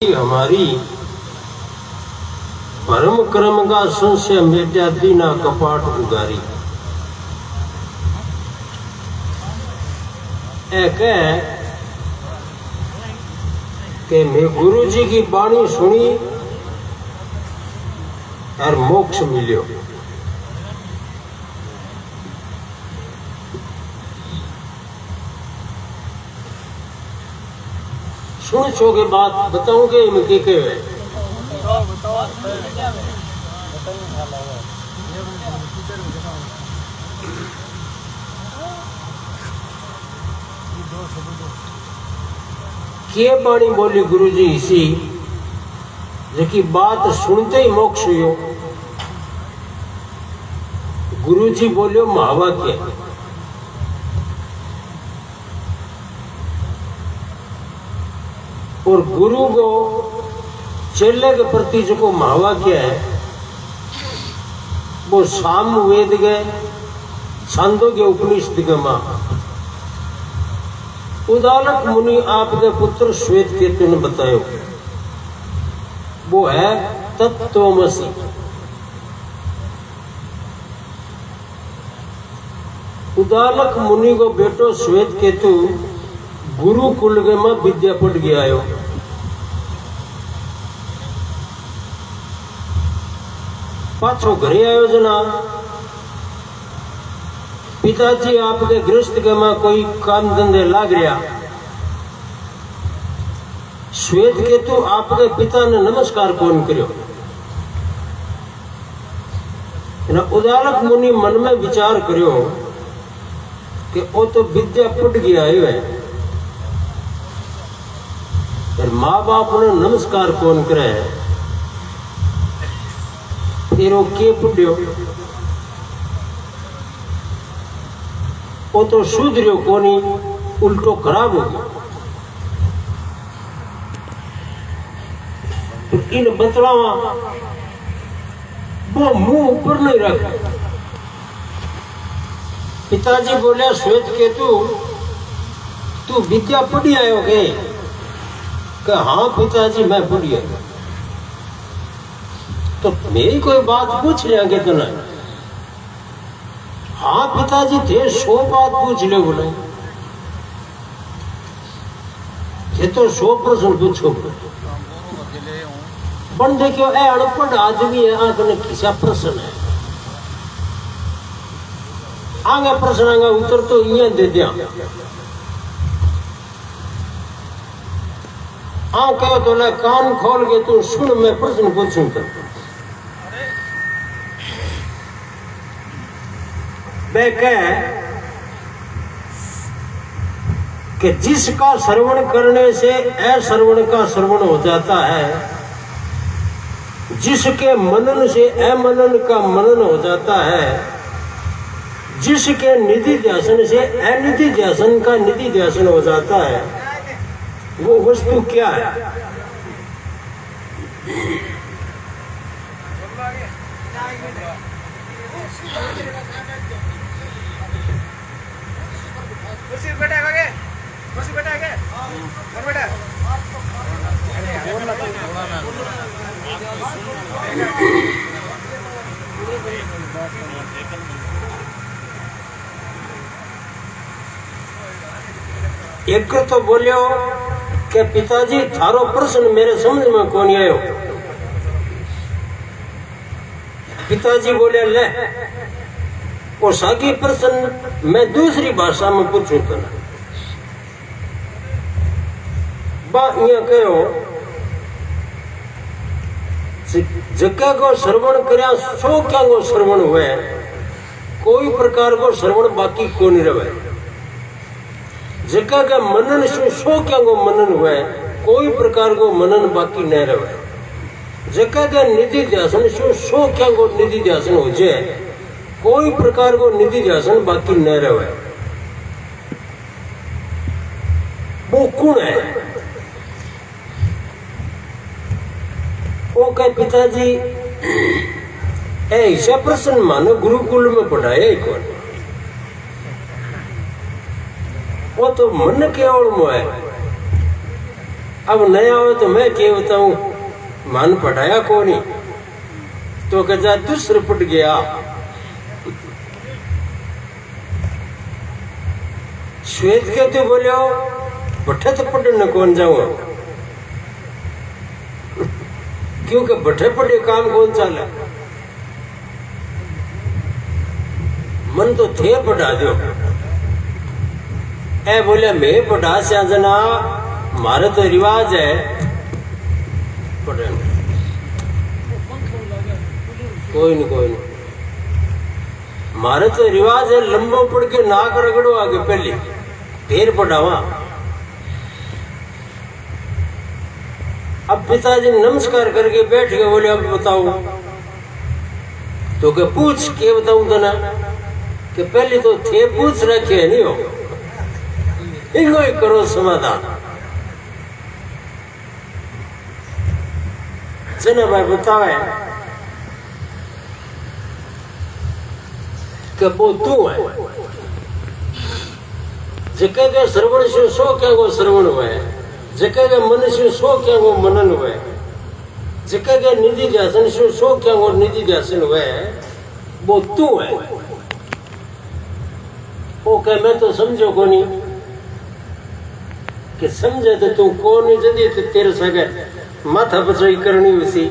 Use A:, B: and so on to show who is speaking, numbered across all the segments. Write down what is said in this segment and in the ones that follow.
A: हमारी परम क्रम का संशय मेट्या दीना कपाट उगारी। एक के मैं गुरु जी की बाणी सुनी और मोक्ष मिलियो। सुन छो के बात बताऊं के इनके के वे के बाणी बोली गुरु जी इसी जेकी बात सुनते ही मोक्ष हुयो। गुरु जी बोलियो महावाक्य और गुरु को चेले के प्रति जो महावाक्य है वो साम वेद के छंदों के उपनिषद के मां उदालक मुनि आपके पुत्र श्वेत केतु ने बतायो वो है तत्त्वमसि। उदालक मुनि को बेटो श्वेत केतु गुरुकुल के मां विद्या पढ़ गया आयो। पाछो घरे आयो जना पिताजी आपके गृहस्थ के मां कोई काम धंधे लाग रहा। श्वेत केतु आपके पिता ने नमस्कार कौन करियो। उदालक मुनि मन में विचार करियो कि वो तो विद्या पढ़ गया है और माँ बाप ने नमस्कार कौन करे फिर वो के पुड्यो वो तो सुधरियो कोनी उल्टो खराब हो गया। तो इन बतलावा वो मुंह ऊपर नहीं रख। पिताजी बोले श्वेत केतु तू विद्या पढ़ी आयो के हाँ पिताजी मैं पढ़िया। तो मेरी कोई बात पूछ रहे आगे तो नहीं। हाँ पिताजी थे 100 बात पूछ ले बोले ये तो 100 प्रश्न पूछो पण देखियो ए अनपढ़ आदमी है आगे किसा प्रश्न है आगे प्रश्न आगे उत्तर तो ये दे दिया। हाँ कहो तो ले कान खोल के तू सुन मैं प्रश्न पूछूंगा। वे कह कि जिसका श्रवण करने से अश्रवण का श्रवण हो जाता है, जिसके मनन से अमनन का मनन हो जाता है, जिसके निधि ध्यान से अनिधि ध्यान का निधि ध्यान हो जाता है, वो वस्तु क्या है? एक तो बोलियो कि पिताजी थारो प्रश्न मेरे समझ में कौन आयो। पिताजी बोले ले और सागी प्रश्न मैं दूसरी भाषा में पूछूं तो कहो जगह को श्रवण करया 100 क्या को श्रवण हुए कोई प्रकार को श्रवण बाकी को नहीं रहे। जगह का मनन 100 क्या को मनन हुए कोई प्रकार को मनन बाकी नहीं रहे। जगह का निधि ध्यान 100 क्या को निधि ध्यान हो जाए कोई प्रकार को निधि ध्यान बाकी नहीं रहे। वो कौन है? वो कहे पिताजी ऐसा प्रश्न मानो गुरुकुल में पढ़ाया कौन। वो तो मन के ओर में है अब नया हो तो मैं क्या बताऊं, मन पढ़ाया को नहीं तो कजा दूसरे पट गया। श्वेत के तो बोलियो बठे तो पढ़ने कौन जाऊं, क्योंकि बठे पढ़े काम कौन चाले, मन तो थे पढ़ा दो। ए बोले मैं पढ़ा से जना, मारे तो रिवाज है पढ़ने। कोई नहीं मारे तो रिवाज है, लंबो पढ़ के नाक रगड़ो आगे पहले फिर पढ़ावा। अब पिताजी नमस्कार करके बैठ गए, बोले अब बताओ तो क्या पूछ के बताऊं तना, कि पहले तो थे पूछ रखे नहीं हो, इनको ही करो समाधान। जना भाई बतावे कि वो तू है जके के श्रवण से सो क्या वो श्रवण हुए, जके के मन से सो क्या वो मनन हुए, जके के निधि ध्यान से सो क्या वो निधि ध्यान हुए, वो तू है। वो कह मैं तो समझो को नहीं, कि समझे तो तू को नहीं जदी तो तेरे सगे माथा पचाई करनी उसी।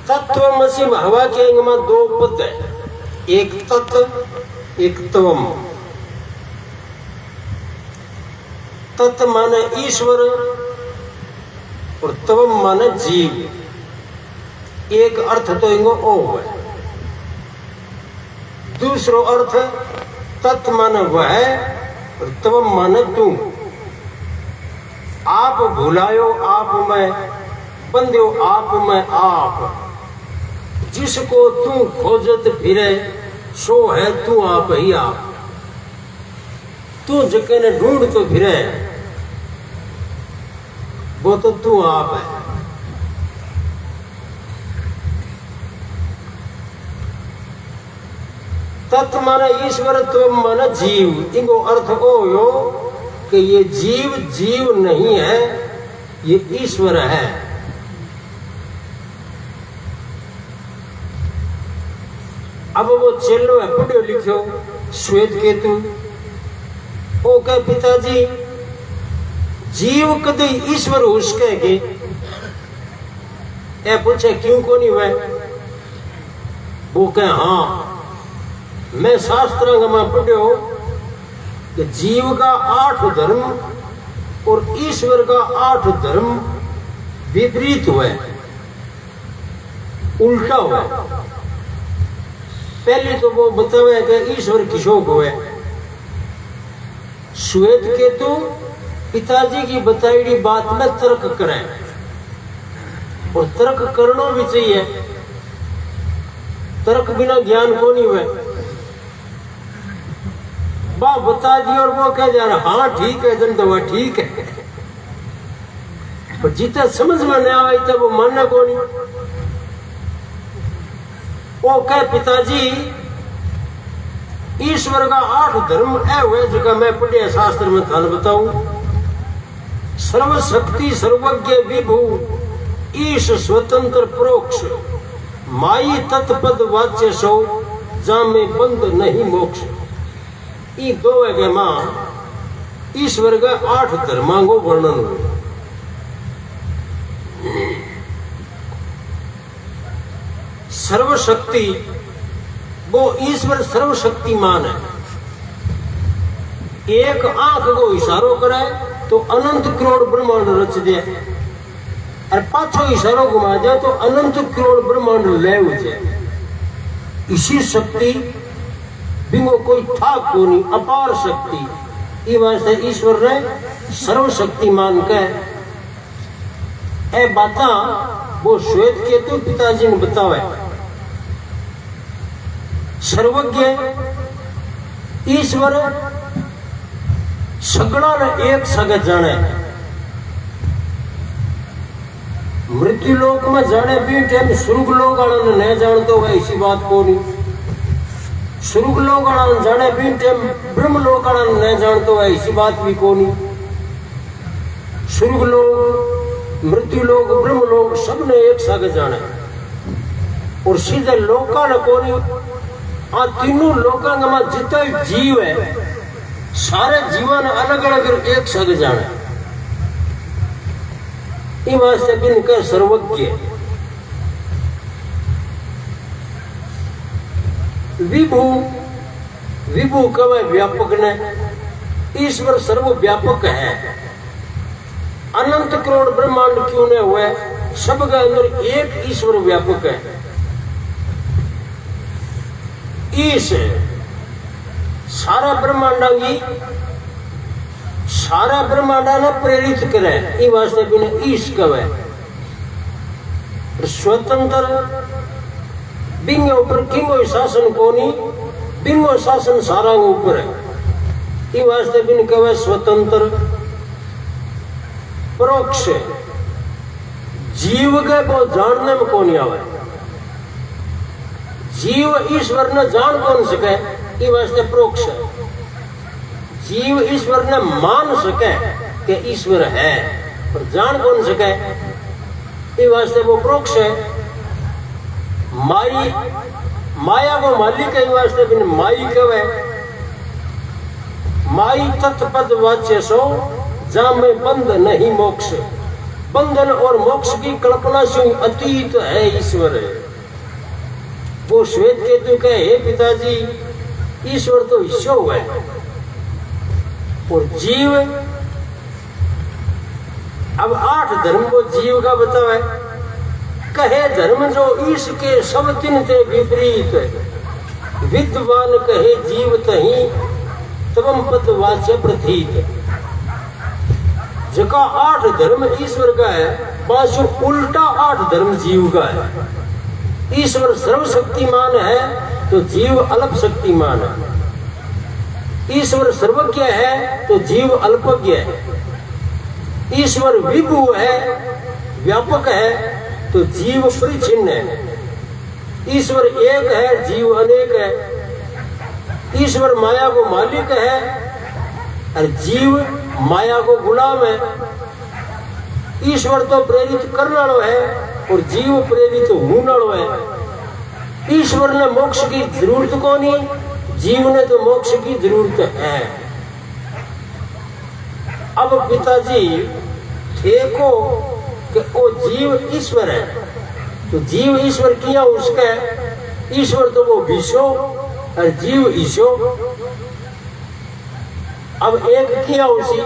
A: तत्वमसि हवा के अंग में दो पद है, एक तत्व एक त्वम। तत्व माने ईश्वर और त्वम माने जीव। एक अर्थ तो इनको ओ है, दूसरो अर्थ तत्व माने वह और त्वम माने तू। आप भुलायो आप में, बंध्यो आप में आप, जिसको तू खोजत फिरे सो है तू आप ही आप। तू जके ने ढूंढ तो फिरे वो तो तू आप है। तत्व माना ईश्वर, त्व माना जीव। इनको अर्थ हो यो कि ये जीव जीव नहीं है, ये ईश्वर है। अब वो चेलो है पढ़ो लिखो श्वेत केतु, वो कहे पिताजी जीव कदे ईश्वर उसके के, ए पूछे क्यों को नहीं हुए, वो कहे हाँ मैं शास्त्र में पढ़ो कि जीव का 8 धर्म और ईश्वर का 8 धर्म विपरीत हुए, उल्टा हुआ। पहले तो वो बतावे कि ईश्वर किशोक हुए। श्वेत केतु पिताजी की बताई बात में तर्क करें, और तर्क करना भी चाहिए, तर्क बिना ज्ञान को नहीं हुए। बा बता दी और वो कह जा रहा हाँ ठीक है जन, तो वह ठीक है, पर जितना समझ में नहीं आया तब वो मानना को नहीं। वो कह पिताजी ईश्वर का 8 धर्म ऐ हुए जो मैं पढ़िया शास्त्र में थान बताऊं। सर्वशक्ति सर्वज्ञ विभु ईश स्वतंत्र प्रोक्ष, माई तत्पद वाच्य सो जा में बंद नहीं मोक्ष। ये दो है मां ईश्वर का 8 धर्मांगो वर्णन हुए। सर्वशक्ति वो ईश्वर सर्वशक्तिमान है। एक आंख को इशारो करे तो अनंत करोड़ ब्रह्मांड रच दे, और पाछो इशारो घुमा जाए तो अनंत करोड़ ब्रह्मांड ले उठे। इसी शक्ति बिंगो कोई ठाक को नहीं, अपार शक्ति। ये वास्ते ईश्वर ने सर्वशक्तिमान कह ए बाता वो श्वेत केतु पिताजी ने बतावे। सर्वज्ञ ईश्वर सगड़ा ने एक सगे जाने, मृत्यु लोक में जाने भी टाइम स्वर्ग लोक वालों ने नहीं जान तो वह इसी बात को नहीं। स्वर्ग लोग जाने भी ब्रह्म लोग न जानते हो ऐसी बात भी कोनी। स्वर्ग लोग, मृत्यु लोग, ब्रह्म लोग सबने एक साथ जाने और सीधे लोका न कोनी। आ तीनों लोगों में जितना जीव है सारे जीवन अलग अलग एक साथ जाने। ये वास्ते बिन कर सर्वज्ञ विभु विभु कवे व्यापक ने। ईश्वर सर्वव्यापक है। अनंत करोड़ ब्रह्मांड क्यों न हुए, सबके अंदर एक ईश्वर व्यापक है। ईश सारा ब्रह्मांडांगी सारा ब्रह्मांडा ने प्रेरित करे। ये वास्ते बिन ईश कवे। स्वतंत्र बिंगो ऊपर किंगो शासन कोनी, बिंगो शासन सारा ऊपर है। ये वास्ते बिन कवे स्वतंत्र परोक्ष। जीव के वो जानने में कौन आवे। जीव ईश्वर ने जान कौन सके, ये वास्ते परोक्ष है। जीव ईश्वर ने मान सके कि ईश्वर है, पर जान कौन सके, ये वास्ते वो परोक्ष है। माई माया को मालिक है, वास्ते बिन माई कवे। माई तत्पद वाच्य सो जहां में बंध नहीं मोक्ष। बंधन और मोक्ष की कल्पना से अतीत है ईश्वर। वो श्वेत केतु कहे, हे पिताजी ईश्वर तो ईश्वर है और जीव। अब 8 धर्म को जीव का बताओ है। कहे धर्म जो ईश के सब तीन ते विपरीत। विद्वान कहे जीव तही तवम पद वाच्य प्रतीत। जका 8 धर्म ईश्वर का है, पांचों उल्टा 8 धर्म जीव का है। ईश्वर सर्वशक्तिमान है तो जीव अल्प शक्तिमान है। ईश्वर सर्वज्ञ है तो जीव अल्पज्ञ है। ईश्वर विभु है, व्यापक है तो जीव परिच्छिन्न है। ईश्वर एक है, जीव अनेक है। ईश्वर माया को मालिक है और जीव माया को गुलाम है। ईश्वर तो प्रेरित करने वाला है और जीव प्रेरित होने वाला है। ईश्वर ने मोक्ष की जरूरत को नहीं, जीव ने तो मोक्ष की जरूरत है। अब पिताजी देखो कि वो जीव ईश्वर है, तो जीव ईश्वर किया उसका। ईश्वर तो वो विश्व और जीव ईशो। अब एक किया उसी।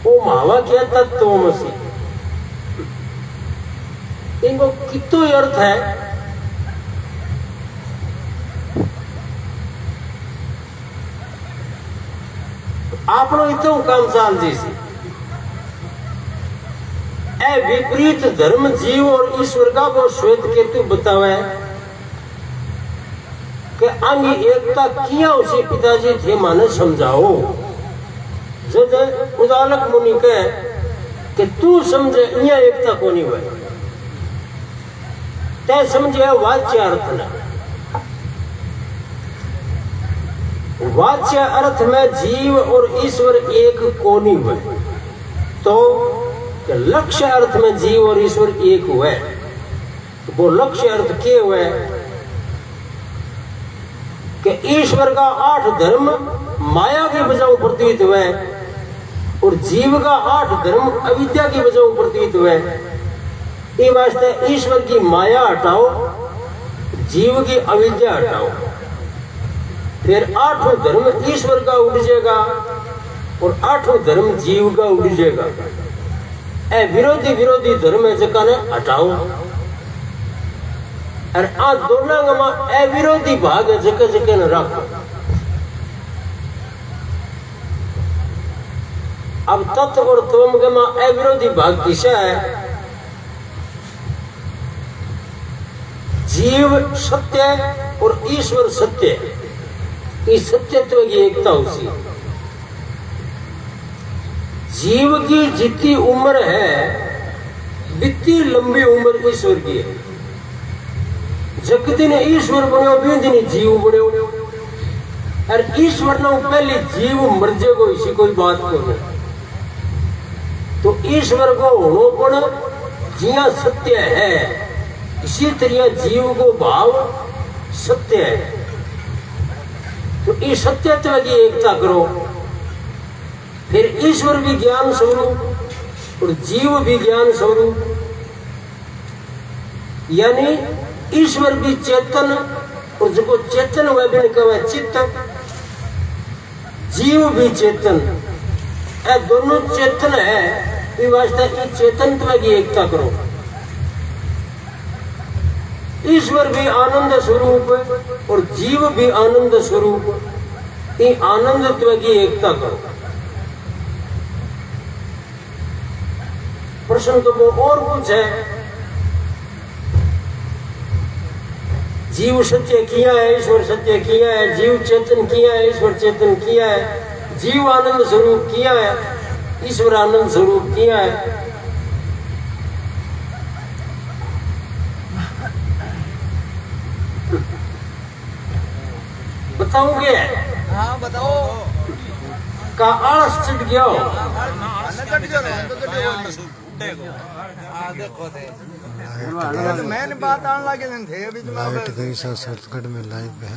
A: वो मावा क्या तत्वमसि, इनको कितो अर्थ है। आपनो इतो काम चाल जैसी ए विपरीत धर्म जीव और ईश्वर का वो श्वेत केतु बतावे कि अंग एकता किया उसे पिताजी थे माने समझाओ। जब उदालक मुनि कहे कि तू समझे इया एकता कोनी हुए, तय समझे वाच्य अर्थ न। वाच्य अर्थ में जीव और ईश्वर एक कोनी हुए, तो लक्ष्य अर्थ में जीव और ईश्वर एक हुए। तो वो लक्ष्य अर्थ के हुए कि ईश्वर का 8 धर्म माया के बजाय प्रतीत हुए और जीव का 8 धर्म अविद्या की बजाय प्रतीत हुए। ये वास्ते ईश्वर की माया हटाओ, जीव की अविद्या हटाओ, फिर 8 धर्म ईश्वर का उड़ जाएगा और 8 धर्म जीव का उड़ जाएगा। ए विरोधी विरोधी धर्म है जका ने हटाओ और आ दोनों में ए विरोधी भाग है जके जके ने रखो। अब तत्व और त्वम के में ए विरोधी भाग किसा है। जीव सत्य और ईश्वर सत्य, इस सत्यत्व की एकता उसी। जीव की जितनी उम्र है बितनी लंबी उम्र ईश्वर की है। जक दिन ईश्वर बनो बी दिन जीव बनो और ईश्वर ने पहले जीव मर जाएगो इसी कोई बात को नहीं। तो ईश्वर को होनो पण जिया सत्य है इसी तरह जीव को भाव सत्य है। तो इस सत्यत्व की एकता करो, फिर ईश्वर भी ज्ञान स्वरूप और जीव भी ज्ञान स्वरूप, यानी ईश्वर भी चेतन और जो चेतन वह भी कहे चित्त, जीव भी चेतन, ये दोनों चेतन है। इस वास्ते इस चेतनत्व की एकता करो। ईश्वर भी आनंद स्वरूप और जीव भी आनंद स्वरूप, इन आनंदत्व की एकता करो। प्रश्न तो वो और कुछ है, जीव सत्य किया है, ईश्वर सत्य किया है, जीव चेतन किया है, ईश्वर चेतन किया है, जीव आनंद स्वरूप किया है, ईश्वर आनंद स्वरूप किया है। बताओगे?
B: हाँ बताओ।
A: का आलस चढ़ गया हो?
B: मैंने बात आने लगे थे अभी
C: लाइट गई, शॉर्टकट में लाइट है।